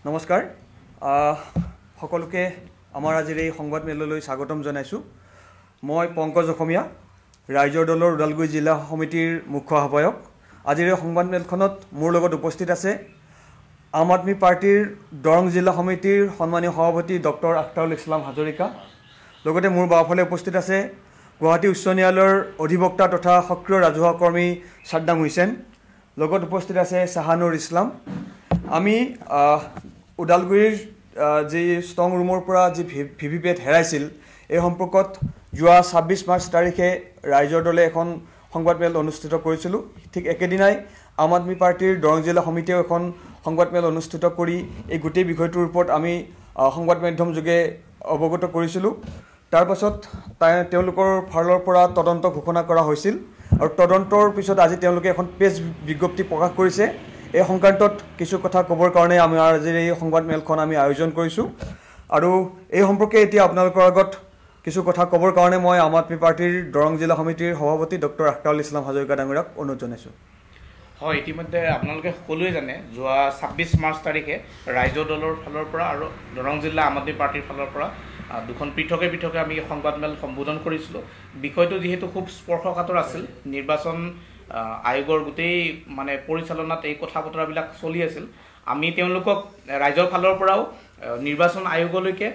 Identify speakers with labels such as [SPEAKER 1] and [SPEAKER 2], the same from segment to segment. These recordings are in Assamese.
[SPEAKER 1] নমস্কাৰ সকলোকে আমাৰ আজিৰ এই সংবাদ মেললৈ স্বাগতম জনাইছোঁ। মই পংকজ অসমীয়া, ৰাইজৰ দলৰ ওদালগুৰি জিলা সমিতিৰ মুখ্য আহ্বায়ক। আজিৰ এই সংবাদ মেলখনত মোৰ লগত উপস্থিত আছে আম আদমি পাৰ্টিৰ দৰং জিলা সমিতিৰ সন্মানীয় সভাপতি ডক্টৰ আখতাৰুল ইছলাম হাজৰিকা। লগতে মোৰ বাওঁফালে উপস্থিত আছে গুৱাহাটী উচ্চ ন্যায়ালয়ৰ অধিবক্তা তথা সক্ৰিয় ৰাজহুৱা কৰ্মী ছাদ্দাম হুছেইন। লগত উপস্থিত আছে চাহানুৰ ইছলাম। আমি ওদালগুৰিৰ যি ষ্ট্ৰং ৰুমৰ পৰা যি ভিভিপেট হেৰাইছিল এই সম্পৰ্কত যোৱা 26 মাৰ্চ তাৰিখে ৰাইজৰ দলে এখন সংবাদ মেল অনুষ্ঠিত কৰিছিলোঁ। ঠিক একেদিনাই আম আদমি পাৰ্টিৰ দৰং জিলা সমিতিয়েও এখন সংবাদ মেল অনুষ্ঠিত কৰি এই গোটেই বিষয়টোৰ ওপৰত আমি সংবাদ মাধ্যম যোগে অৱগত কৰিছিলোঁ। তাৰ পাছত তেওঁলোকৰ ফালৰ পৰা তদন্ত ঘোষণা কৰা হৈছিল আৰু তদন্তৰ পিছত আজি তেওঁলোকে এখন প্ৰেছ বিজ্ঞপ্তি প্ৰকাশ কৰিছে। এই সংক্ৰান্তত কিছু কথা ক'বৰ কাৰণে আমাৰ আজিৰ এই সংবাদ মেলখন আমি আয়োজন কৰিছোঁ আৰু এই সম্পৰ্কে এতিয়া আপোনালোকৰ আগত কিছু কথা ক'বৰ কাৰণে মই আম আদমি পাৰ্টিৰ দৰং জিলা সমিতিৰ সভাপতি ডক্টৰ আখতাৰুল ইছলাম হাজৰিকা ডাঙৰীয়াক অনুৰোধ জনাইছোঁ।
[SPEAKER 2] হয়, ইতিমধ্যে আপোনালোকে সকলোৱে জানে যোৱা 26 মাৰ্চ তাৰিখে ৰাইজৰ দলৰ ফালৰ পৰা আৰু দৰং জিলা আম আদমি পাৰ্টিৰ ফালৰ পৰা দুখন পৃথকে আমি সংবাদমেল সম্বোধন কৰিছিলোঁ। বিষয়টো যিহেতু খুব স্পৰ্শকাতৰ আছিল, নিৰ্বাচন আয়োগৰ গোটেই পৰিচালনাত এই কথা বতৰাবিলাক চলি আছিল। আমি তেওঁলোকক ৰাইজৰ ফালৰ পৰাও নিৰ্বাচন আয়োগলৈকে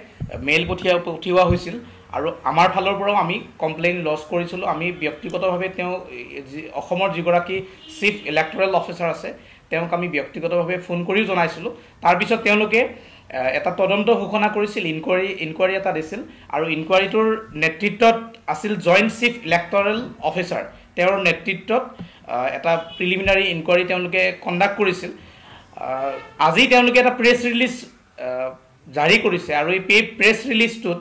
[SPEAKER 2] মেইল পঠিওৱা হৈছিল আৰু আমাৰ ফালৰ পৰাও আমি কমপ্লেইন লজ কৰিছিলোঁ। আমি ব্যক্তিগতভাৱে অসমৰ যিগৰাকী চিফ ইলেক্টৰেল অফিচাৰ আছে তেওঁক আমি ব্যক্তিগতভাৱে ফোন কৰিও জনাইছিলোঁ। তাৰপিছত তেওঁলোকে এটা তদন্ত ঘোষণা কৰিছিল, ইনকুৱাৰী এটা দিছিল আৰু ইনকুৱাৰীটোৰ নেতৃত্বত আছিল জইণ্ট চিফ ইলেক্টৰেল অফিচাৰ। তেওঁৰ নেতৃত্বত এটা প্ৰিলিমিনাৰী ইনকুৱাৰী তেওঁলোকে কণ্ডাক্ট কৰিছিল। আজি তেওঁলোকে এটা প্ৰেছ ৰিলিজ জাৰি কৰিছে আৰু এই প্ৰেছ ৰিলিজটোত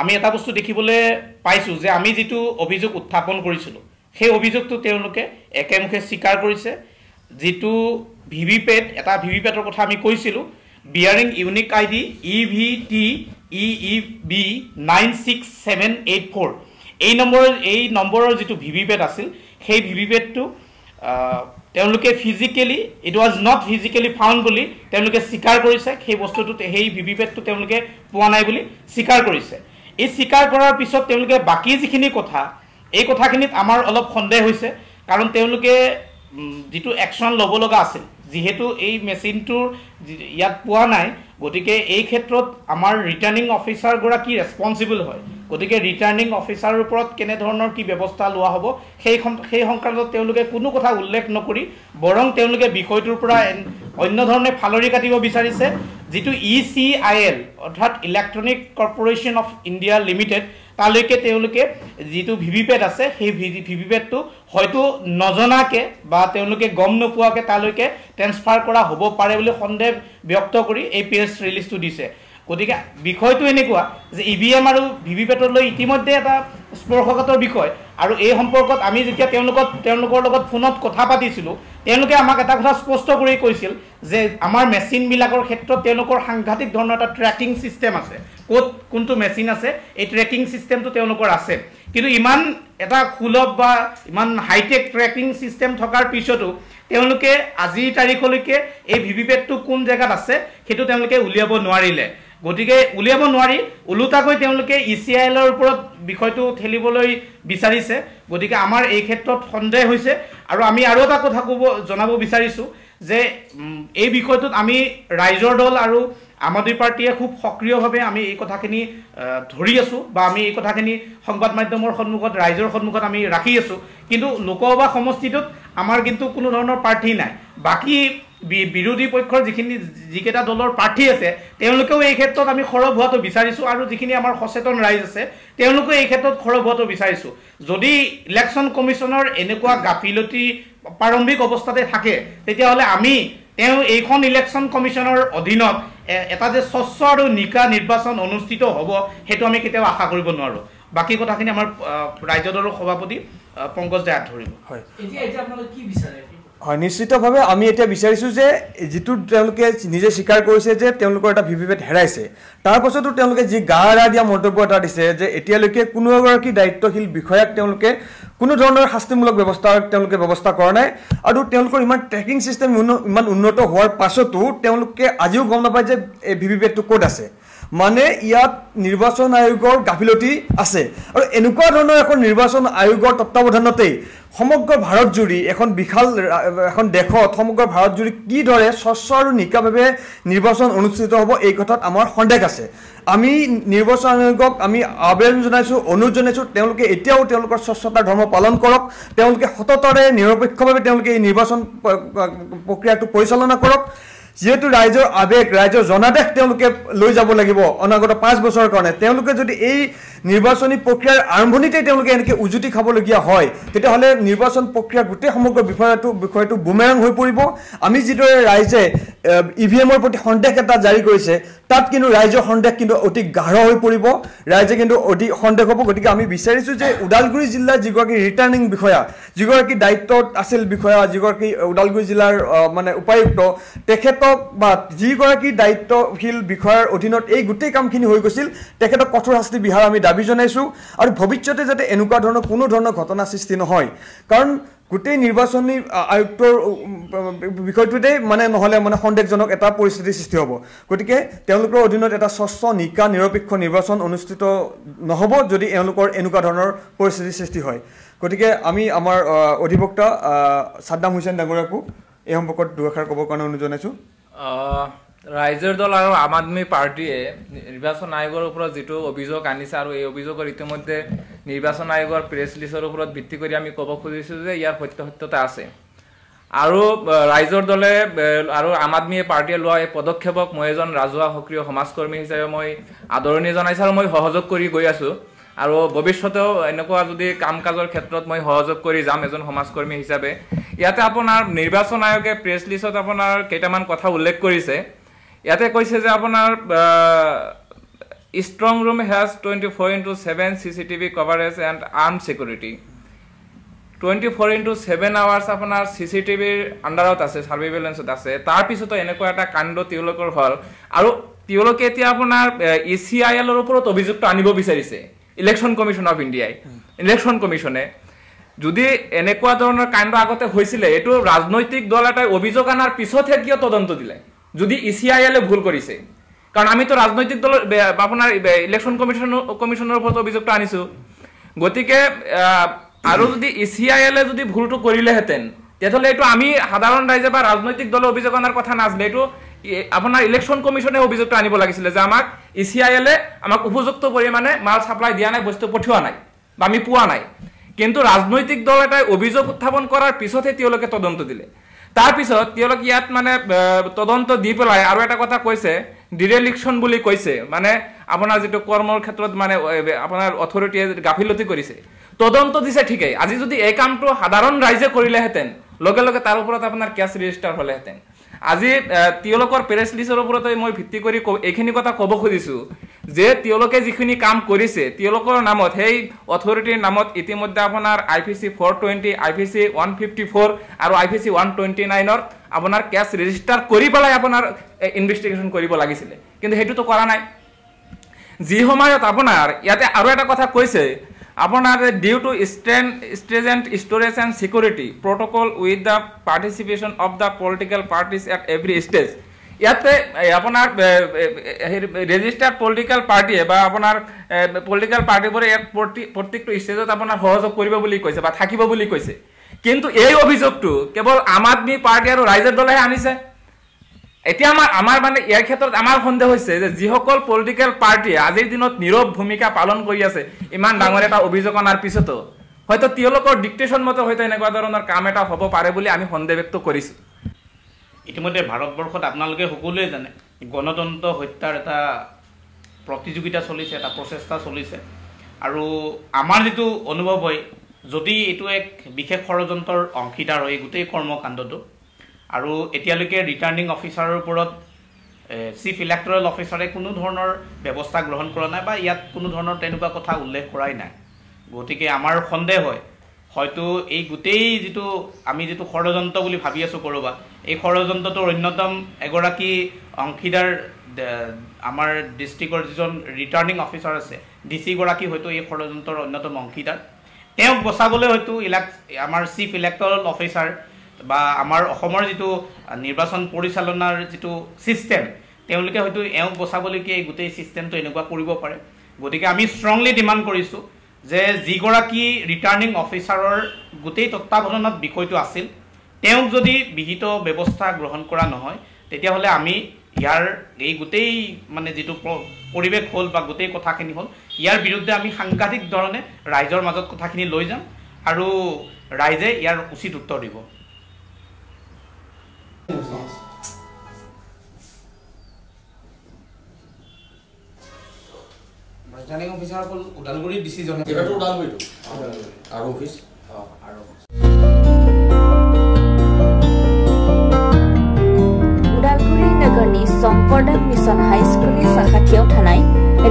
[SPEAKER 2] আমি এটা বস্তু দেখিবলৈ পাইছোঁ যে আমি যিটো অভিযোগ উত্থাপন কৰিছিলোঁ সেই অভিযোগটো তেওঁলোকে একেমুখে স্বীকাৰ কৰিছে। যিটো এটা ভিভিপেটৰ কথা আমি কৈছিলোঁ, বিয়াৰিং ইউনিক ID EVTEEB 96784, এই নম্বৰৰ যিটো ভিভিপেট আছিল সেই ভিভিপেটটো তেওঁলোকে it was not physically found বুলি তেওঁলোকে স্বীকাৰ কৰিছে। সেই ভিভিপেটটো তেওঁলোকে পোৱা নাই বুলি স্বীকাৰ কৰিছে। এই স্বীকাৰ কৰাৰ পিছত তেওঁলোকে বাকী যিখিনি কথা, এই কথাখিনিত আমাৰ অলপ সন্দেহ হৈছে, কাৰণ তেওঁলোকে যিটো একশ্যন ল'ব লগা আছিল, যিহেতু এই মেচিনটোৰ ইয়াত পোৱা নাই, গতিকে এই ক্ষেত্ৰত আমাৰ ৰিটাৰ্ণিং অফিচাৰগৰাকী ৰেছপনচিবল হয়। গতিকে ৰিটাৰ্ণিং অফিচাৰৰ ওপৰত কেনেধৰণৰ কি ব্যৱস্থা লোৱা হ'ব সেই সংক্ৰান্তত তেওঁলোকে কোনো কথা উল্লেখ নকৰি বৰং তেওঁলোকে বিষয়টোৰ পৰা অন্য ধৰণে ফালৰি কাটিব বিচাৰিছে। যিটো ECIL অৰ্থাৎ electronic corporation of India limited, তালৈকে তেওঁলোকে যিটো ভিভিপেট আছে সেই ভিভিপেটটো হয়তো নজনাকৈ বা তেওঁলোকে গম নোপোৱাকৈ তালৈকে ট্ৰেন্সফাৰ কৰা হ'ব পাৰে বুলি সন্দেহ ব্যক্ত কৰি এই প্ৰেছ ৰিলিজটো দিছে। গতিকে বিষয়টো এনেকুৱা যে EVM আৰু ভিভিপেটলৈ ইতিমধ্যে এটা স্পৰ্শকাতৰ বিষয় আৰু এই সম্পৰ্কত আমি যেতিয়া তেওঁলোকৰ লগত ফোনত কথা পাতিছিলোঁ, তেওঁলোকে আমাক এটা কথা স্পষ্ট কৰি কৈছিল যে আমাৰ মেচিনবিলাকৰ ক্ষেত্ৰত তেওঁলোকৰ সাংঘাতিক ধৰণৰ এটা ট্ৰেকিং ছিষ্টেম আছে। ক'ত কোনটো মেচিন আছে এই ট্ৰেকিং ছিষ্টেমটো তেওঁলোকৰ আছে, কিন্তু ইমান এটা সুলভ বা ইমান হাইটেক ট্ৰেকিং ছিষ্টেম থকাৰ পিছতো তেওঁলোকে আজিৰ তাৰিখলৈকে এই ভিভিপেটটো কোন জেগাত আছে সেইটো তেওঁলোকে উলিয়াব নোৱাৰিলে। গতিকে উলিয়াব নোৱাৰি ওলোটাকৈ তেওঁলোকে ECILৰ ওপৰত বিষয়টো ঠেলিবলৈ বিচাৰিছে। গতিকে আমাৰ এই ক্ষেত্ৰত সন্দেহ হৈছে আৰু আমি আৰু এটা কথা জনাব বিচাৰিছোঁ যে এই বিষয়টোত আমি ৰাইজৰ দল আৰু আম আদমি পাৰ্টিয়ে খুব সক্ৰিয়ভাৱে আমি এই কথাখিনি ধৰি আছোঁ বা আমি এই কথাখিনি সংবাদ মাধ্যমৰ সন্মুখত, ৰাইজৰ সন্মুখত আমি ৰাখি আছোঁ। কিন্তু লোকসভা সমষ্টিটোত আমাৰ কিন্তু কোনো ধৰণৰ প্ৰাৰ্থী নাই। বাকী বিৰোধী পক্ষৰ যিকেইটা দলৰ প্ৰাৰ্থী আছে তেওঁলোকেও এই ক্ষেত্ৰত আমি সৰব হোৱাটো বিচাৰিছোঁ আৰু যিখিনি আমাৰ সচেতন ৰাইজ আছে তেওঁলোকেও এই ক্ষেত্ৰত সৰব হোৱাটো বিচাৰিছোঁ। যদি ইলেকশ্যন কমিশ্যনৰ এনেকুৱা গাফিলতি প্ৰাৰম্ভিক অৱস্থাতে থাকে তেতিয়াহ'লে এইখন ইলেকশ্যন কমিশ্যনৰ অধীনত এটা যে স্বচ্ছ আৰু নিকা নিৰ্বাচন অনুষ্ঠিত হ'ব সেইটো আমি কেতিয়াও আশা কৰিব নোৱাৰোঁ। বাকী কথাখিনি আমাৰ ৰাজ্য দলৰ সভাপতি পংকজ দাই ধৰিব।
[SPEAKER 1] হয়, হয়, নিশ্চিতভাৱে আমি এতিয়া বিচাৰিছোঁ যে যিটো তেওঁলোকে নিজে স্বীকাৰ কৰিছে যে তেওঁলোকৰ এটা ভিভিপেট হেৰাইছে, তাৰ পাছতো তেওঁলোকে যি গা এৰা দিয়া মন্তব্য এটা দিছে যে এতিয়ালৈকে কোনো এগৰাকী দায়িত্বশীল বিষয়াক তেওঁলোকে কোনো ধৰণৰ শাস্তিমূলক ব্যৱস্থা কৰা নাই, আৰু তেওঁলোকৰ ইমান ট্ৰেকিং ছিষ্টেম ইমান উন্নত হোৱাৰ পাছতো তেওঁলোকে আজিও গম নাপায় যে এই ভিভিপেটটো ক'ত আছে। মানে ইয়াত নিৰ্বাচন আয়োগৰ গাফিলতি আছে, আৰু এনেকুৱা ধৰণৰ এখন নিৰ্বাচন আয়োগৰ তত্বাৱধানতেই সমগ্ৰ ভাৰতজুৰি এখন বিশাল এখন দেশত সমগ্ৰ ভাৰতজুৰি কিদৰে স্বচ্ছ আৰু নিকাভাৱে নিৰ্বাচন অনুষ্ঠিত হ'ব এই কথাত আমাৰ সন্দেহ আছে। আমি নিৰ্বাচন আয়োগক আমি আবেদন জনাইছোঁ, অনুৰোধ জনাইছোঁ, তেওঁলোকে এতিয়াও তেওঁলোকৰ স্বচ্ছতাৰ ধৰ্ম পালন কৰক, তেওঁলোকে সততাৰে নিৰপেক্ষভাৱে তেওঁলোকে এই নিৰ্বাচন প্ৰক্ৰিয়াটো পৰিচালনা কৰক। যিহেতু ৰাইজৰ আৱেগ, ৰাইজৰ জনাদেশ তেওঁলোকে লৈ যাব লাগিব অনাগত 5 বছৰৰ কাৰণে। তেওঁলোকে যদি এই নিৰ্বাচনী প্ৰক্ৰিয়াৰ আৰম্ভণিতেই তেওঁলোকে এনেকৈ উজুতি খাবলগীয়া হয়, তেতিয়াহ'লে নিৰ্বাচন প্ৰক্ৰিয়াৰ গোটেই সমগ্ৰ বিষয়টো বুমেৰাং হৈ পৰিব। আমি যিদৰে ৰাইজে EVM-ৰ প্ৰতি সন্দেহ এটা জাৰি কৰিছে, তাত কিন্তু ৰাইজৰ সন্দেহ কিন্তু অতি গাঢ় হৈ পৰিব, ৰাইজে কিন্তু অতি সন্দেহ হ'ব। গতিকে আমি বিচাৰিছোঁ যে ওদালগুৰি জিলাৰ যিগৰাকী ৰিটাৰ্ণিং বিষয়া, যিগৰাকী দায়িত্বত আছিল বিষয়া, যিগৰাকী ওদালগুৰি জিলাৰ মানে উপায়ুক্ত, তেখেতক বা যিগৰাকী দায়িত্বশীল বিষয়াৰ অধীনত এই গোটেই কামখিনি হৈ গৈছিল, তেখেতক কঠোৰ শাস্তি বিহাৰ আমি দাবী জনাইছোঁ, আৰু ভৱিষ্যতে যাতে এনেকুৱা ধৰণৰ কোনো ধৰণৰ ঘটনা সৃষ্টি নহয়। কাৰণ গোটেই নিৰ্বাচনী আয়ুক্তৰ বিষয়টোতেই নহ'লে সন্দেহজনক এটা পৰিস্থিতিৰ সৃষ্টি হ'ব। গতিকে তেওঁলোকৰ অধীনত এটা স্বচ্ছ নিকা নিৰপেক্ষ নিৰ্বাচন অনুষ্ঠিত নহ'ব যদি এওঁলোকৰ এনেকুৱা ধৰণৰ পৰিস্থিতিৰ সৃষ্টি হয়। গতিকে আমি আমাৰ অধিবক্তা ছাদ্দাম হুছেইন ডাঙৰীয়াকো এই সম্পৰ্কত দুআষাৰ ক'বৰ কাৰণে অনুৰোধ জনাইছোঁ।
[SPEAKER 3] ৰাইজৰ দল আৰু আম আদমি পাৰ্টীয়ে নিৰ্বাচন আয়োগৰ ওপৰত যিটো অভিযোগ আনিছে, আৰু এই অভিযোগৰ ইতিমধ্যে নিৰ্বাচন আয়োগৰ প্ৰেছ লিষ্টৰ ওপৰত ভিত্তি কৰি আমি ক'ব খুজিছোঁ যে ইয়াৰ সত্যতা আছে, আৰু ৰাইজৰ দলে আৰু আম আদমি পাৰ্টীয়ে লোৱা এই পদক্ষেপক মই এজন ৰাজহুৱা সক্ৰিয় সমাজকৰ্মী হিচাপে মই আদৰণি জনাইছোঁ, আৰু মই সহযোগ কৰি গৈ আছোঁ, আৰু ভৱিষ্যতেও এনেকুৱা যদি কাম কাজৰ ক্ষেত্ৰত মই সহযোগ কৰি যাম এজন সমাজকৰ্মী হিচাপে। ইয়াতে আপোনাৰ নিৰ্বাচন আয়োগে প্ৰেছ লিষ্টত আপোনাৰ কেইটামান কথা উল্লেখ কৰিছে। ইয়াতে কৈছে যে আপোনাৰ strong room has 24/7 CCTV coverage and arm security. 24/7 hours আপোনাৰ CCTVৰ আণ্ডাৰত আছে, ছাৰ্ভেইলেঞ্চত আছে। তাৰপিছতো এনেকুৱা এটা কাণ্ড তেওঁলোকৰ হ'ল, আৰু তেওঁলোকে এতিয়া আপোনাৰ ECILৰ ওপৰত অভিযোগটো আনিব বিচাৰিছে, ইলেকশ্যন কমিশ্যন অফ ইণ্ডিয়াই। ইলেকশ্যন কমিশ্যনে যদি এনেকুৱা ধৰণৰ কাণ্ড আগতে হৈছিলে, এইটো ৰাজনৈতিক দল এটাই অভিযোগ আনাৰ পিছতহে কিয় তদন্ত দিলে যদি ECILে ভুল কৰিছে? কাৰণ আমিতো ৰাজনৈতিক দলৰ আপোনাৰ ইলেকশ্যন কমিশ্যনৰ ওপৰত অভিযোগটো আনিছোঁ। গতিকে আৰু যদি ECILে যদি ভুলটো কৰিলেহেঁতেন, তেতিয়াহ'লে এইটো আমি সাধাৰণ ৰাইজে বা ৰাজনৈতিক দলে অভিযোগ অনাৰ কথা নাছিলে, এইটো আপোনাৰ ইলেকশ্যন কমিশ্যনে অভিযোগটো আনিব লাগিছিলে যে আমাক ECILে আমাক উপযুক্ত পৰিমাণে মাল ছাপ্লাই দিয়া নাই, বস্তু পঠিওৱা নাই বা আমি পোৱা নাই। কিন্তু ৰাজনৈতিক দল এটাই অভিযোগ উত্থাপন কৰাৰ পিছতহে তেওঁলোকে তদন্ত দিলে। তাৰপিছত তেওঁলোকে ইয়াত তদন্ত দি পেলাই আৰু এটা কথা কৈছে, ডিৰেলিকশ্যন বুলি কৈছে, আপোনাৰ যিটো কৰ্মৰ ক্ষেত্ৰত আপোনাৰ অথৰিটিয়ে গাফিলতি কৰিছে। তদন্ত দিছে ঠিকেই, আজি যদি এই কামটো সাধাৰণ ৰাইজে কৰিলেহেঁতেন, লগে লগে তাৰ ওপৰত আপোনাৰ কেছ ৰেজিষ্টাৰ হ'লেহেঁতেন। আজি তেওঁলোকৰ প্ৰেছ লিষ্টৰ ওপৰতে মই ভিত্তি কৰি এইখিনি কথা ক'ব খুজিছোঁ যে তেওঁলোকে যিখিনি কাম কৰিছে, তেওঁলোকৰ নামত সেই অথৰিটিৰ নামত ইতিমধ্যে আপোনাৰ IPC 420, IPC 154 আৰু IPC 129ৰ আপোনাৰ কেছ ৰেজিষ্টাৰ কৰি পেলাই আপোনাৰ ইনভেষ্টিগেশ্যন কৰিব লাগিছিলে, কিন্তু সেইটোতো কৰা নাই। যি সময়ত আপোনাৰ ইয়াতে আৰু এটা কথা কৈছে, আপোনাৰ due to stringent storage and security protocol with the participation of the political parties at every stage। ইয়াতে আপোনাৰ ৰেজিষ্টাৰ্ড পলিটিকেল পাৰ্টিয়ে বা আপোনাৰ পলিটিকেল পাৰ্টিবোৰে ইয়াত প্ৰত্যেকটো ষ্টেজত আপোনাৰ সহযোগ কৰিব বুলি কৈছে বা থাকিব বুলি কৈছে। কিন্তু এই অভিযোগটো কেৱল আম আদমি পাৰ্টি আৰু ৰাইজৰ দলেহে আনিছে। এতিয়া আমাৰ ইয়াৰ ক্ষেত্ৰত আমাৰ সন্দেহ হৈছে যে যিসকল পলিটিকেল পাৰ্টিয়ে আজিৰ দিনত নীৰৱ ভূমিকা পালন কৰি আছে ইমান ডাঙৰ এটা অভিযোগ অনাৰ পিছতো, হয়তো তেওঁলোকৰ ডিক্টেশ্যন মতে হয়তো এনেকুৱা ধৰণৰ কাম এটা হ'ব পাৰে বুলি আমি সন্দেহ ব্যক্ত কৰিছোঁ।
[SPEAKER 2] ইতিমধ্যে ভাৰতবৰ্ষত আপোনালোকে সকলোৱে জানে গণতন্ত্ৰ হত্যাৰ এটা প্ৰতিযোগিতা চলিছে, এটা প্ৰচেষ্টা চলিছে, আৰু আমাৰ যিটো অনুভৱ হয় যদি এইটো এক বিশেষ ষড়যন্ত্ৰৰ অংশীদাৰ হয় গোটেই কৰ্মকাণ্ডটো, আৰু এতিয়ালৈকে ৰিটাৰ্ণিং অফিচাৰৰ ওপৰত চিফ ইলেক্টৰেল অফিচাৰে কোনো ধৰণৰ ব্যৱস্থা গ্ৰহণ কৰা নাই বা ইয়াত কোনো ধৰণৰ তেনেকুৱা কথা উল্লেখ কৰাই নাই। গতিকে আমাৰ সন্দেহ হয় হয়তো এই গোটেই যিটো আমি যিটো ষড়যন্ত্ৰ বুলি ভাবি আছোঁ ক'ৰবাত এই ষড়যন্ত্ৰটোৰ অন্যতম এগৰাকী অংশীদাৰ আমাৰ ডিষ্ট্ৰিক্টৰ যিজন ৰিটাৰ্ণিং অফিচাৰ আছে DC গৰাকী হয়তো এই ষড়যন্ত্ৰৰ অন্যতম অংশীদাৰ তেওঁক বচাবলৈ হয়তো আমাৰ চিফ ইলেক্টৰেল অফিচাৰ বা আমাৰ অসমৰ যিটো নিৰ্বাচন পৰিচালনাৰ যিটো ছিষ্টেম তেওঁলোকে হয়তো এওঁক বচাবলৈকে এই গোটেই ছিষ্টেমটো এনেকুৱা কৰিব পাৰে গতিকে আমি ষ্ট্ৰংলি ডিমাণ্ড কৰিছোঁ যে যিগৰাকী ৰিটাৰ্ণিং অফিচাৰৰ গোটেই তত্ত্বাৱধানত বিষয়টো আছিল তেওঁক যদি বিহিত ব্যৱস্থা গ্ৰহণ কৰা নহয় তেতিয়াহ'লে আমি ইয়াৰ এই গোটেই মানে যিটো পৰিৱেশ হ'ল বা গোটেই কথাখিনি হ'ল ইয়াৰ বিৰুদ্ধে আমি সাংঘাতিক ধৰণে ৰাইজৰ মাজত কথাখিনি লৈ যাম আৰু ৰাইজে ইয়াৰ উচিত উত্তৰ দিব
[SPEAKER 4] ৰিটাৰ্ণিং অফিচাৰ অকল ওদালগুৰিৰ ডিচিজন
[SPEAKER 5] এটাতো ওদালগুৰিটো আৰু অফিচ
[SPEAKER 4] আৰু
[SPEAKER 6] उदालगुरि नोगोरनि शंकरदेव मिशन हाई स्कुलनि साखाथियाव थानाय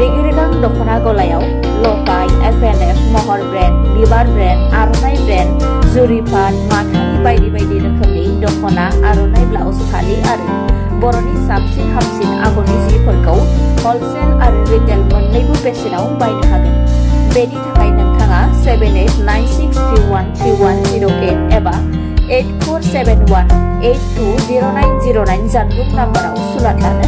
[SPEAKER 6] रेगिरेगां दखना गलायाव लफाय FNF महर ब्रेन्ड बिबार ब्रेन्ड आर'नाइ ब्रेन्ड जुरिफान माथानि बायदि बायदि रोखोमनि दखना आर'नाइ ब्लाउज फालि आरो बर'नि साबसिन हामसिन आगरनि जिफोरखौ हलसेल आरो रिटेल मोन्नैबो बेसेनाव बायनो हागोन बेनि थाखाय नोंथाङा 7896313108 एबा 8471820909 जानबुं नाम्बाराव सुलाद लानो